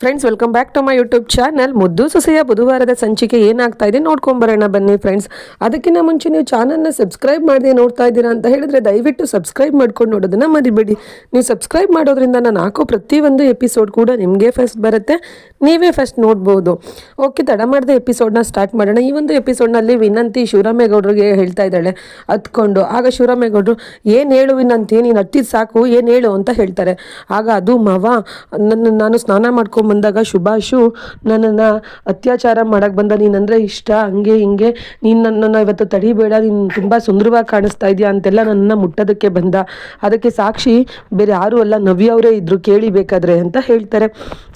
Friends, welcome back to my YouTube channel. ಮುದ್ದು ಸೊಸೆಯ ಬುಧವಾರದ ಸಂಚಿಕೆ ಏನಾಗ್ತಾ ಇದೆ ನೋಡ್ಕೊಂಬರೋಣ ಬನ್ನಿ ಫ್ರೆಂಡ್ಸ್. ಅದಕ್ಕಿಂತ ಮುಂಚೆ ನೀವು ಚಾನಲ್ನ ಸಬ್ಸ್ಕ್ರೈಬ್ ಮಾಡದೆ ನೋಡ್ತಾ ಇದ್ದೀರಾ ಅಂತ ಹೇಳಿದ್ರೆ ದಯವಿಟ್ಟು ಸಬ್ಸ್ಕ್ರೈಬ್ ಮಾಡ್ಕೊಂಡು ನೋಡೋದನ್ನ ಮರಿಬೇಡಿ. ನೀವು ಸಬ್ಸ್ಕ್ರೈಬ್ ಮಾಡೋದ್ರಿಂದ ನಾನು ಹಾಕೋ ಪ್ರತಿಯೊಂದು ಎಪಿಸೋಡ್ ಕೂಡ ನಿಮಗೆ ಫಸ್ಟ್ ಬರುತ್ತೆ, ನೀವೇ ಫಸ್ಟ್ ನೋಡ್ಬೋದು. ಓಕೆ, ತಡ ಮಾಡದೆ ಎಪಿಸೋಡ್ನ ಸ್ಟಾರ್ಟ್ ಮಾಡೋಣ. ಈ ಒಂದು ಎಪಿಸೋಡ್ನಲ್ಲಿ ವಿನಂತಿ ಶಿವರಾಮೇಗೌಡರಿಗೆ ಹೇಳ್ತಾ ಇದ್ದಾಳೆ ಹತ್ಕೊಂಡು. ಆಗ ಶಿವರಾಮೇಗೌಡರು, ಏನು ಹೇಳು ವಿನಂತಿ, ನೀನು ಹತ್ತಿದ್ದು ಸಾಕು, ಏನು ಹೇಳು ಅಂತ ಹೇಳ್ತಾರೆ. ಆಗ ಅದು ಮಾವ, ನಾನು ಸ್ನಾನ ಮಾಡ್ಕೊಂಡು ಬಂದಾಗ ಸುಭಾಷು ನನ್ನನ್ನು ಅತ್ಯಾಚಾರ ಮಾಡಕ್ಕೆ ಬಂದ, ನೀನಂದರೆ ಇಷ್ಟ, ಹಂಗೆ ಹಿಂಗೆ, ನೀನು ನನ್ನನ್ನು ಇವತ್ತು ತಡಿಬೇಡ, ನೀನು ತುಂಬ ಸುಂದರವಾಗಿ ಕಾಣಿಸ್ತಾ ಇದೆಯಾ ಅಂತೆಲ್ಲ ನನ್ನನ್ನು ಮುಟ್ಟೋದಕ್ಕೆ ಬಂದ. ಅದಕ್ಕೆ ಸಾಕ್ಷಿ ಬೇರೆ ಯಾರೂ ಅಲ್ಲ, ನವ್ಯ ಅವರೇ ಇದ್ದರು, ಕೇಳಿಬೇಕಾದ್ರೆ ಅಂತ ಹೇಳ್ತಾರೆ.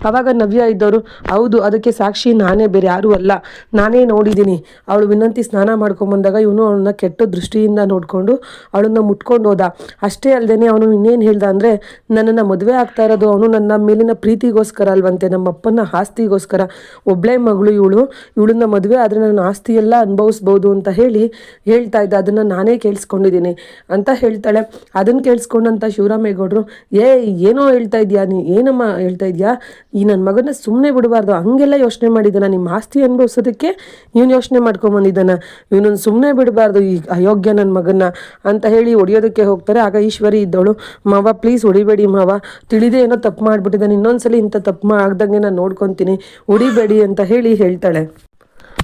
ಆವಾಗ ನವ್ಯ ಇದ್ದವರು, ಹೌದು ಅದಕ್ಕೆ ಸಾಕ್ಷಿ ನಾನೇ, ಬೇರೆ ಯಾರೂ ಅಲ್ಲ, ನಾನೇ ನೋಡಿದ್ದೀನಿ. ಅವಳು ವಿನಂತಿ ಸ್ನಾನ ಮಾಡ್ಕೊಂಬಂದಾಗ ಇವನು ಅವಳನ್ನ ಕೆಟ್ಟ ದೃಷ್ಟಿಯಿಂದ ನೋಡಿಕೊಂಡು ಅವಳನ್ನ ಮುಟ್ಕೊಂಡು ಹೋದ. ಅಷ್ಟೇ ಅಲ್ಲದೆ ಅವನು ಇನ್ನೇನು ಹೇಳ್ದ ಅಂದರೆ, ನನ್ನನ್ನು ಮದುವೆ ಆಗ್ತಾ ಇರೋದು ಅವನು ನನ್ನ ಮೇಲಿನ ಪ್ರೀತಿಗೋಸ್ಕರ ಅಲ್ವಂತೆ, ನಮ್ಮ ಅಪ್ಪನ ಆಸ್ತಿಗೋಸ್ಕರ. ಒಬ್ಬಳೇ ಮಗಳು ಇವಳನ್ನ ಮದುವೆ ಆದರೆ ನನ್ನ ಆಸ್ತಿ ಎಲ್ಲ ಅನುಭವಿಸ್ಬೋದು ಅಂತ ಹೇಳ್ತಾ ಇದ್ದ. ಅದನ್ನು ನಾನೇ ಕೇಳಿಸ್ಕೊಂಡಿದ್ದೀನಿ ಅಂತ ಹೇಳ್ತಾಳೆ. ಅದನ್ನು ಕೇಳಿಸ್ಕೊಂಡಂತ ಶಿವರಾಮೇಗೌಡರು, ಏನೋ ಹೇಳ್ತಾ ಇದೆಯಾ, ಏನಮ್ಮ ಹೇಳ್ತಾ ಇದೆಯಾ, ಈ ನನ್ನ ಮಗನ ಸುಮ್ಮನೆ ಬಿಡಬಾರ್ದು, ಹಂಗೆಲ್ಲ ಯೋಚನೆ ಮಾಡಿದ್ದಾನ, ನಿಮ್ಮ ಆಸ್ತಿ ಅನುಭವಿಸೋದಕ್ಕೆ ಇವನು ಯೋಚನೆ ಮಾಡ್ಕೊಂಬಂದಿದ್ದಾನ, ಇವನನ್ನು ಸುಮ್ಮನೆ ಬಿಡಬಾರ್ದು ಈ ಅಯೋಗ್ಯ ನನ್ನ ಮಗನ್ನ ಅಂತ ಹೇಳಿ ಹೊಡಿಯೋದಕ್ಕೆ ಹೋಗ್ತಾರೆ. ಆಗ ಈಶ್ವರಿ ಇದ್ದವಳು, ಮಾವ ಪ್ಲೀಸ್ ಹೊಡಿಬೇಡಿ ಮಾವ, ತಿಳಿದೇ ಏನೋ ತಪ್ಪು ಮಾಡಿಬಿಟ್ಟಿದ್ದಾನೆ, ಇನ್ನೊಂದ್ಸಲಿ ಇಂಥ ತಪ್ಪು ಆಗ್ದಂಗೆ ನಾನು ನೋಡ್ಕೊತೀನಿ, ಹೊಡಿಬೇಡಿ ಅಂತ ಹೇಳ್ತಾಳೆ.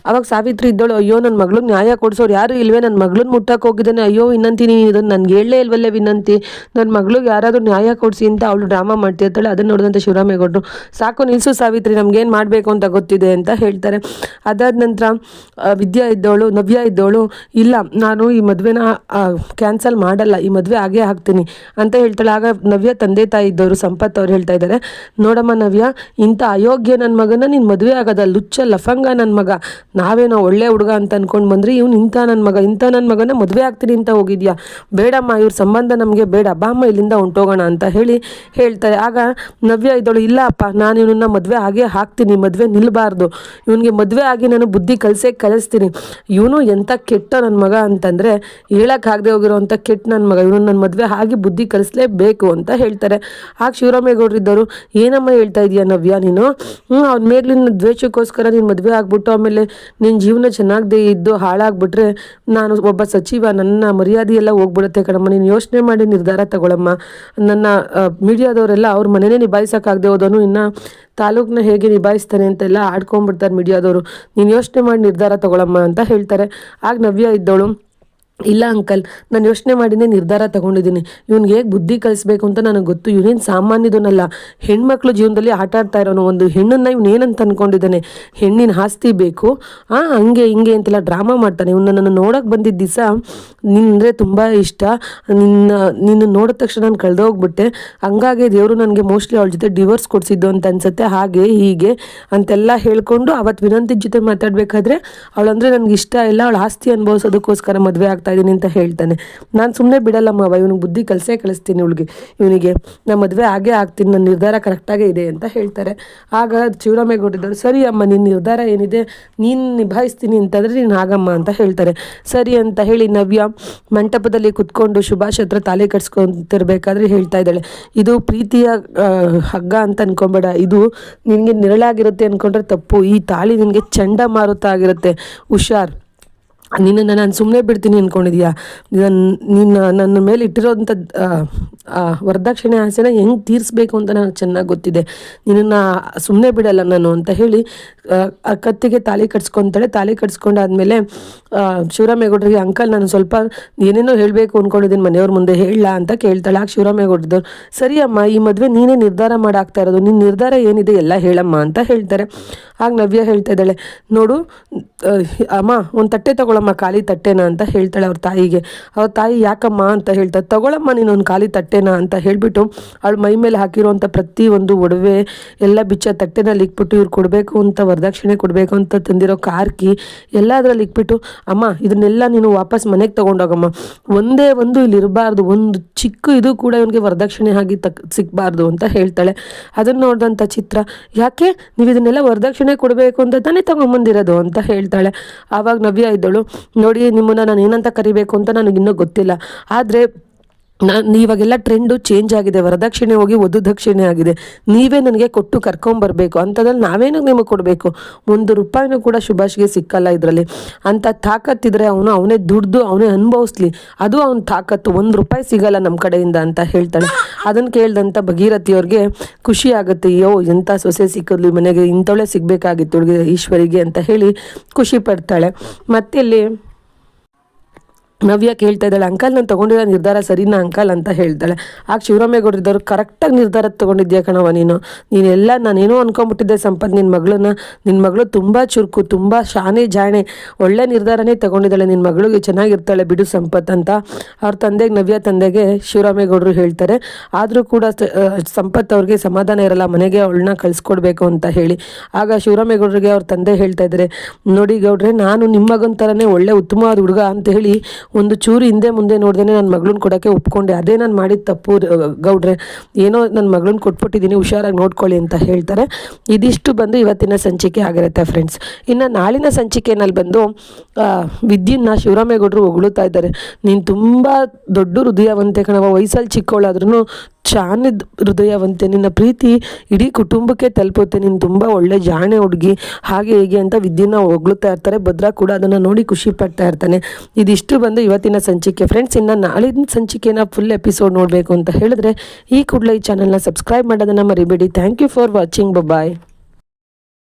ಅವಾಗ ಸಾವಿತ್ರಿ ಇದ್ದಳು, ಅಯ್ಯೋ ನನ್ನ ಮಗಳಿಗೆ ನ್ಯಾಯ ಕೊಡಿಸೋರು ಯಾರು ಇಲ್ವೇ, ನನ್ನ ಮಗಳನ್ನ ಮುಟ್ಟಕ್ಕೆ ಹೋಗಿದ್ದಾನೆ, ಅಯ್ಯೋ ವಿನಂತಿ ನೀನು ಇದನ್ನು ನನಗೆ ಹೇಳಲೇ ಇಲ್ವಲ್ಲೇ ವಿನಂತಿ, ನನ್ನ ಮಗಳಿಗೆ ಯಾರಾದರೂ ನ್ಯಾಯ ಕೊಡಿಸಿ ಅಂತ ಅವಳು ಡ್ರಾಮಾ ಮಾಡ್ತಿರ್ತಾಳೆ. ಅದನ್ನು ನೋಡಿದಂಥ ಶಿವರಾಮೇಗೌಡರು, ಸಾಕು ನಿಲ್ಲಿಸು ಸಾವಿತ್ರಿ, ನಮಗೇನು ಮಾಡಬೇಕು ಅಂತ ಗೊತ್ತಿದೆ ಅಂತ ಹೇಳ್ತಾರೆ. ಅದಾದ ನಂತರ ನವ್ಯ ಇದ್ದವಳು, ಇಲ್ಲ ನಾನು ಈ ಮದುವೆನ ಕ್ಯಾನ್ಸಲ್ ಮಾಡಲ್ಲ, ಈ ಮದುವೆ ಆಗೇ ಹಾಕ್ತೀನಿ ಅಂತ ಹೇಳ್ತಾಳೆ. ಆಗ ನವ್ಯ ತಂದೆ ತಾಯಿ ಇದ್ದವರು ಸಂಪತ್ ಅವ್ರು ಹೇಳ್ತಾ ಇದ್ದಾರೆ, ನೋಡಮ್ಮ ನವ್ಯ, ಇಂಥ ಅಯೋಗ್ಯ ನನ್ನ ಮಗನ ನೀನು ಮದುವೆ ಆಗೋದ, ಲುಚ್ಚ ಲಫಂಗ ನನ್ನ ಮಗ, ನಾವೇನೋ ಒಳ್ಳೆ ಹುಡುಗ ಅಂತ ಅನ್ಕೊಂಡು ಬಂದ್ರಿ, ಇವ್ನು ಇಂಥ ನನ್ನ ಮಗನ ಮದುವೆ ಆಗ್ತೀನಿ ಅಂತ ಹೋಗಿದ್ಯಾ, ಬೇಡಮ್ಮ, ಇವ್ರ ಸಂಬಂಧ ನಮಗೆ ಬೇಡ, ಬಾಮ್ಮ ಇಲ್ಲಿಂದ ಹೊಂಟೋಗೋಣ ಅಂತ ಹೇಳ್ತಾರೆ. ಆಗ ನವ್ಯ ಇದ್ದಳು, ಇಲ್ಲ ಅಪ್ಪ, ನಾನು ಇವನನ್ನ ಮದುವೆ ಆಗೇ ಹಾಕ್ತೀನಿ, ಮದುವೆ ನಿಲ್ಲಬಾರ್ದು, ಇವನಿಗೆ ಮದುವೆ ಆಗಿ ನಾನು ಬುದ್ಧಿ ಕಲಿಸ್ತೀನಿ, ಇವನು ಎಂಥ ಕೆಟ್ಟ ನನ್ನ ಮಗ ಅಂತಂದರೆ ಹೇಳೋಕ್ಕಾಗದೆ ಹೋಗಿರೋವಂಥ ಕೆಟ್ಟ ನನ್ನ ಮಗ, ಇವನು ನನ್ನ ಮದುವೆ ಆಗಿ ಬುದ್ಧಿ ಕಲಿಸ್ಲೇಬೇಕು ಅಂತ ಹೇಳ್ತಾರೆ. ಆಗ ಶಿವರಾಮೇಗೌಡರು ಇದ್ದವರು, ಏನಮ್ಮ ಹೇಳ್ತಾ ಇದೀಯ ನವ್ಯ ನೀನು, ಅವ್ನ ಮೇಲಿನ ದ್ವೇಷಕ್ಕೋಸ್ಕರ ನೀನು ಮದುವೆ ಆಗ್ಬಿಟ್ಟು ಆಮೇಲೆ ನಿನ್ನ ಜೀವನ ಚೆನ್ನಾಗದೆ ಇದ್ದು ಹಾಳಾಗ್ಬಿಟ್ರೆ ನಾನು ಒಬ್ಬ ಸಚಿವ, ನನ್ನ ಮರ್ಯಾದೆ ಎಲ್ಲ ಹೋಗ್ಬಿಡುತ್ತೆ ಕಣಮ್ಮ, ನೀನು ಯೋಚನೆ ಮಾಡಿ ನಿರ್ಧಾರ ತಗೊಳಮ್ಮ, ನನ್ನ ಮೀಡಿಯಾದವರೆಲ್ಲ ಅವ್ರ ಮನೆಯೇ ನಿಭಾಯಿಸೋಕ್ಕಾಗದೆ ಹೋದನು ಇನ್ನು ತಾಲೂಕನ್ನ ಹೇಗೆ ನಿಭಾಯಿಸ್ತಾನೆ ಅಂತೆಲ್ಲ ಆಡ್ಕೊಂಡ್ಬಿಡ್ತಾರೆ ಮೀಡಿಯಾದವರು, ನೀನು ಯೋಚನೆ ಮಾಡಿ ನಿರ್ಧಾರ ತಗೊಳಮ್ಮ ಅಂತ ಹೇಳ್ತಾರೆ. ಆಗ ನವ್ಯ ಇದ್ದವಳು, ಇಲ್ಲ ಅಂಕಲ್, ನಾನು ಯೋಚನೆ ಮಾಡಿನೇ ನಿರ್ಧಾರ ತಗೊಂಡಿದ್ದೀನಿ, ಇವ್ನಿಗೆ ಹೇಗೆ ಬುದ್ಧಿ ಕಲಿಸ್ಬೇಕು ಅಂತ ನನಗೆ ಗೊತ್ತು, ಇವನೇನು ಸಾಮಾನ್ಯದನಲ್ಲ, ಹೆಣ್ಮಕ್ಳು ಜೀವನದಲ್ಲಿ ಆಟ ಆಡ್ತಾ ಇರೋನು, ಒಂದು ಹೆಣ್ಣನ್ನು ಇವನೇನಂತ ಅಂದ್ಕೊಂಡಿದ್ದಾನೆ, ಹೆಣ್ಣಿನ ಆಸ್ತಿ ಬೇಕು, ಹಂಗೆ ಹಿಂಗೆ ಅಂತೆಲ್ಲ ಡ್ರಾಮಾ ಮಾಡ್ತಾನೆ. ಇವನು ನನ್ನನ್ನು ನೋಡೋಕೆ ಬಂದಿದ್ದ ದಿವಸ ನಿನ್ನಂದರೆ ತುಂಬ ಇಷ್ಟ, ನಿನ್ನ ನೋಡಿದ ತಕ್ಷಣ ನಾನು ಕಳೆದೋಗ್ಬಿಟ್ಟೆ, ಹಂಗಾಗಿ ದೇವರು ನನಗೆ ಮೋಸ್ಟ್ಲಿ ಅವಳ ಜೊತೆ ಡಿವೋರ್ಸ್ ಕೊಡಿಸಿದ್ದು ಅಂತ ಅನ್ಸುತ್ತೆ, ಹಾಗೆ ಹೀಗೆ ಅಂತೆಲ್ಲ ಹೇಳ್ಕೊಂಡು ಅವತ್ತು ವಿನಂತಿ ಜೊತೆ ಮಾತಾಡಬೇಕಾದ್ರೆ ಅವಳಂದರೆ ನನಗೆ ಇಷ್ಟ ಇಲ್ಲ, ಅವಳ ಆಸ್ತಿ ಅನುಭವಿಸೋದಕ್ಕೋಸ್ಕರ ಮದುವೆ ಆಗ್ತಾ ಇದ್ದೀನಿ ಅಂತ ಹೇಳ್ತಾನೆ. ನಾನು ಸುಮ್ಮನೆ ಬಿಡಲ್ಲಮ್ಮವ, ಇವನಿಗೆ ಬುದ್ಧಿ ಕಲಿಸ್ತೀನಿ, ಇವನಿಗೆ ನಾನು ಮದುವೆ ಆಗೇ ಆಗ್ತೀನಿ, ನನ್ನ ನಿರ್ಧಾರ ಕರೆಕ್ಟಾಗೇ ಇದೆ ಅಂತ ಹೇಳ್ತಾರೆ. ಆಗ ಶಿವರಾಮೇಗೌಡರು, ಸರಿ ಅಮ್ಮ, ನಿನ್ನ ನಿರ್ಧಾರ ಏನಿದೆ ನೀನು ನಿಭಾಯಿಸ್ತೀನಿ ಅಂತಂದರೆ ನೀನು ಆಗಮ್ಮ ಅಂತ ಹೇಳ್ತಾರೆ. ಸರಿ ಅಂತ ಹೇಳಿ ನವ್ಯ ಮಂಟಪದಲ್ಲಿ ಕುತ್ಕೊಂಡು ಸುಭಾಷ್ ಹತ್ರ ತಾಲಿ ಕಟ್ಸ್ಕೊಂತಿರ್ಬೇಕಾದ್ರೆ ಹೇಳ್ತಾ ಇದ್ದಾಳೆ, ಇದು ಪ್ರೀತಿಯ ಹಗ್ಗ ಅಂತ ಅನ್ಕೊಂಬೇಡ, ಇದು ನಿನಗೆ ನಿರಳಾಗಿರುತ್ತೆ ಅನ್ಕೊಂಡ್ರೆ ತಪ್ಪು, ಈ ತಾಳಿ ನಿನಗೆ ಚಂಡಮಾರುತ ಆಗಿರುತ್ತೆ, ಹುಷಾರ್, ನಿನ್ನನ್ನು ನಾನು ಸುಮ್ಮನೆ ಬಿಡ್ತೀನಿ ಅಂದ್ಕೊಂಡಿದ್ಯಾ, ನನ್ನ ಮೇಲೆ ಇಟ್ಟಿರೋಂಥ ವರದಕ್ಷಿಣೆ ಆಸೆನ ಹೆಂಗೆ ತೀರಿಸ್ಬೇಕು ಅಂತ ನನಗೆ ಚೆನ್ನಾಗಿ ಗೊತ್ತಿದೆ, ನಿನ್ನನ್ನು ಸುಮ್ಮನೆ ಬಿಡಲ್ಲ ನಾನು ಅಂತ ಹೇಳಿ ಕತ್ತಿಗೆ ತಾಲಿ ಕಟ್ಸ್ಕೊತಾಳೆ. ತಾಲಿ ಕಟ್ಸ್ಕೊಂಡಾದ್ಮೇಲೆ ಶಿವರಾಮೇಗೌಡರಿಗೆ, ಅಂಕಲ್ ನಾನು ಸ್ವಲ್ಪ ಏನೇನೋ ಹೇಳಬೇಕು ಅಂದ್ಕೊಂಡಿದ್ದೀನಿ, ಮನೆಯವ್ರ ಮುಂದೆ ಹೇಳಲ್ಲ ಅಂತ ಕೇಳ್ತಾಳೆ. ಆಗ ಶಿವರಾಮೇಗೌಡರು, ಸರಿ ಅಮ್ಮ, ಈ ಮದುವೆ ನೀನೇ ನಿರ್ಧಾರ ಮಾಡಾಕ್ತಾ ಇರೋದು, ನಿನ್ನ ನಿರ್ಧಾರ ಏನಿದೆ ಎಲ್ಲ ಹೇಳಮ್ಮ ಅಂತ ಹೇಳ್ತಾರೆ. ಆಗ ನವ್ಯ ಹೇಳ್ತಾ ಇದ್ದಾಳೆ, ನೋಡು ಅಮ್ಮ, ಒಂದು ತಟ್ಟೆ ತಗೊಳಮ್ಮ, ಖಾಲಿ ತಟ್ಟೆನ ಅಂತ ಹೇಳ್ತಾಳೆ ಅವ್ರ ತಾಯಿಗೆ. ಅವ್ರ ತಾಯಿ ಯಾಕಮ್ಮ ಅಂತ ಹೇಳ್ತಾರೆ. ತಗೊಳಮ್ಮ ನೀನು ಒಂದು ಖಾಲಿ ತಟ್ಟೆನ ಅಂತ ಹೇಳಿಬಿಟ್ಟು ಅವಳು ಮೈ ಮೇಲೆ ಹಾಕಿರುವಂಥ ಪ್ರತಿ ಒಂದು ಒಡವೆ ಎಲ್ಲ ಬಿಚ್ಚ ತಟ್ಟೆನಲ್ಲಿ ಇಕ್ಬಿಟ್ಟು ಇವ್ರು ಕೊಡಬೇಕು ಅಂತ ವರದಕ್ಷಿಣೆ ಕೊಡಬೇಕು ಅಂತ ತಂದಿರೋ ಕಾರ್ಕಿ ಎಲ್ಲ ಅದರಲ್ಲಿ ಇಕ್ಬಿಟ್ಟು, ಅಮ್ಮ ಇದನ್ನೆಲ್ಲ ನೀನು ವಾಪಸ್ ಮನೆಗೆ ತೊಗೊಂಡೋಗಮ್ಮ, ಒಂದೇ ಒಂದು ಇಲ್ಲಿ ಇರಬಾರ್ದು, ಒಂದು ಚಿಕ್ಕ ಇದು ಕೂಡ ಇವನಿಗೆ ವರದಕ್ಷಿಣೆ ಆಗಿ ಸಿಗಬಾರ್ದು ಅಂತ ಹೇಳ್ತಾಳೆ. ಅದನ್ನು ನೋಡಿದಂಥ ಚಿತ್ರ, ಯಾಕೆ ನೀವು ಇದನ್ನೆಲ್ಲ ವರದಕ್ಷಿಣೆ ಕೊಡಬೇಕು ಅಂತ ತಾನೇ ತಗೊಂಬಂದಿರೋದು ಅಂತ ಹೇಳ್ತಾಳೆ. ಆವಾಗ ನವ್ಯ ಇದ್ದಳು, ನೋಡಿ ನಿಮ್ಮನ್ನು ನಾನು ಏನಂತ ಕರಿಬೇಕು ಅಂತ ನನಗಿನ್ನೂ ಗೊತ್ತಿಲ್ಲ, ಆದರೆ ಇವಾಗೆಲ್ಲ ಟ್ರೆಂಡು ಚೇಂಜ್ ಆಗಿದೆ, ವರದಕ್ಷಿಣೆ ಹೋಗಿ ವಧು ದಕ್ಷಿಣೆ ಆಗಿದೆ. ನೀವೇ ನನಗೆ ಕೊಟ್ಟು ಕರ್ಕೊಂಬರ್ಬೇಕು, ಅಂಥದ್ರಲ್ಲಿ ನಾವೇನು ನಿಮಗೆ ಕೊಡಬೇಕು, ₹1 ಕೂಡ ಸುಭಾಷ್ಗೆ ಸಿಕ್ಕಲ್ಲ ಇದರಲ್ಲಿ. ಅಂಥ ತಾಕತ್ತಿದ್ರೆ ಅವನೇ ದುಡ್ದು ಅವನೇ ಅನುಭವಿಸ್ಲಿ, ಅದು ಅವನ ತಾಕತ್ತು. ₹1 ಸಿಗಲ್ಲ ನಮ್ಮ ಕಡೆಯಿಂದ ಅಂತ ಹೇಳ್ತಾಳೆ. ಅದನ್ನು ಕೇಳಿದಂಥ ಭಗೀರಥಿಯವ್ರಿಗೆ ಖುಷಿ ಆಗುತ್ತೆ, ಅಯ್ಯೋ ಎಂಥ ಸೊಸೆ ಸಿಕ್ಕಿದ್ಲಿ ಮನೆಗೆ, ಇಂಥವಳೆ ಸಿಗಬೇಕಾಗಿತ್ತು ಈಶ್ವರಿಗೆ ಅಂತ ಹೇಳಿ ಖುಷಿ ಪಡ್ತಾಳೆ. ಮತ್ತೆ ಇಲ್ಲಿ ನವ್ಯ ಕೇಳ್ತಾ ಇದ್ದಾಳೆ, ಅಂಕಲ್ ನಾನು ತೊಗೊಂಡಿರೋ ನಿರ್ಧಾರ ಸರಿನಾ ಅಂಕಲ್ ಅಂತ ಹೇಳ್ತಾಳೆ. ಆಗ ಶಿವರಾಮೇಗೌಡರಿದ್ದವರು, ಕರೆಕ್ಟಾಗಿ ನಿರ್ಧಾರ ತೊಗೊಂಡಿದ್ಯಾ ಕಣವ ನೀನೆಲ್ಲ ನಾನೇನೋ ಅನ್ಕೊಂಬಿಟ್ಟಿದ್ದೆ ಸಂಪತ್, ನಿನ್ನ ಮಗಳು ತುಂಬ ಚುರುಕು, ತುಂಬ ಶಾನೆ ಜಾಣೆ, ಒಳ್ಳೆ ನಿರ್ಧಾರನೇ ತೊಗೊಂಡಿದ್ದಾಳೆ, ನಿನ್ನ ಮಗಳಿಗೆ ಚೆನ್ನಾಗಿರ್ತಾಳೆ ಬಿಡು ಸಂಪತ್ ಅಂತ ಅವ್ರ ತಂದೆಗೆ, ನವ್ಯ ತಂದೆಗೆ ಶಿವರಾಮೇಗೌಡರು ಹೇಳ್ತಾರೆ. ಆದರೂ ಕೂಡ ಸಂಪತ್ ಅವ್ರಿಗೆ ಸಮಾಧಾನ ಇರಲ್ಲ, ಮನೆಗೆ ಅವಳನ್ನ ಕಳಿಸ್ಕೊಡ್ಬೇಕು ಅಂತ ಹೇಳಿ. ಆಗ ಶಿವರಾಮೇಗೌಡರಿಗೆ ಅವ್ರ ತಂದೆ ಹೇಳ್ತಾ ಇದ್ದಾರೆ, ನೋಡಿ ಗೌಡ್ರೆ, ನಾನು ನಿಮ್ಮ ಮಗನ ಥರನೇ ಒಳ್ಳೆ ಉತ್ತಮವಾದ ಹುಡುಗ ಅಂತ ಹೇಳಿ ಒಂದು ಚೂರು ಹಿಂದೆ ಮುಂದೆ ನೋಡ್ದೇನೆ ನನ್ನ ಮಗಳನ್ನ ಕೊಡೋಕ್ಕೆ ಒಪ್ಕೊಂಡೆ, ಅದೇ ನಾನು ಮಾಡಿದ ತಪ್ಪು ಗೌಡ್ರೆ, ಏನೋ ನನ್ನ ಮಗಳನ್ನ ಕೊಟ್ಬಿಟ್ಟಿದ್ದೀನಿ, ಹುಷಾರಾಗಿ ನೋಡ್ಕೊಳ್ಳಿ ಅಂತ ಹೇಳ್ತಾರೆ. ಇದಿಷ್ಟು ಬಂದು ಇವತ್ತಿನ ಸಂಚಿಕೆ ಆಗಿರುತ್ತೆ ಫ್ರೆಂಡ್ಸ್. ಇನ್ನು ನಾಳಿನ ಸಂಚಿಕೆಯಲ್ಲಿ ಬಂದು ವಿದ್ಯನ್ನ ಶಿವರಾಮೇಗೌಡರು ಹೊಗಳುತ್ತಾ ಇದ್ದಾರೆ, ನೀನು ತುಂಬ ದೊಡ್ಡ ಹೃದಯವಂತೆ ಕಣವ, ವಯಸ್ಸಲ್ಲಿ ಚಿಕ್ಕವಳಾದ್ರೂ ಶಾನದ ಹೃದಯವಂತೆ, ನಿನ್ನ ಪ್ರೀತಿ ಇಡೀ ಕುಟುಂಬಕ್ಕೆ ತಲುಪುತ್ತೆ, ನೀನು ತುಂಬ ಒಳ್ಳೆ ಜಾಣೆ ಹುಡುಗಿ, ಹಾಗೆ ಹೀಗೆ ಅಂತ ವಿದ್ಯೆನ ಹೊಗಳುತ್ತಾ ಇರ್ತಾರೆ. ಭದ್ರಾ ಕೂಡ ಅದನ್ನು ನೋಡಿ ಖುಷಿ ಪಡ್ತಾ ಇರ್ತಾನೆ. ಇದಿಷ್ಟು ಬಂದು ಇವತ್ತಿನ ಸಂಚಿಕೆ ಫ್ರೆಂಡ್ಸ್. ಇನ್ನು ನಾಳಿನ ಸಂಚಿಕೆನ ಫುಲ್ ಎಪಿಸೋಡ್ ನೋಡಬೇಕು ಅಂತ ಹೇಳಿದ್ರೆ ಈ ಕೂಡಲೇ ಈ ಚಾನಲ್ನ ಸಬ್ಸ್ಕ್ರೈಬ್ ಮಾಡೋದನ್ನು ಮರಿಬೇಡಿ. Thank you for watching. Bye.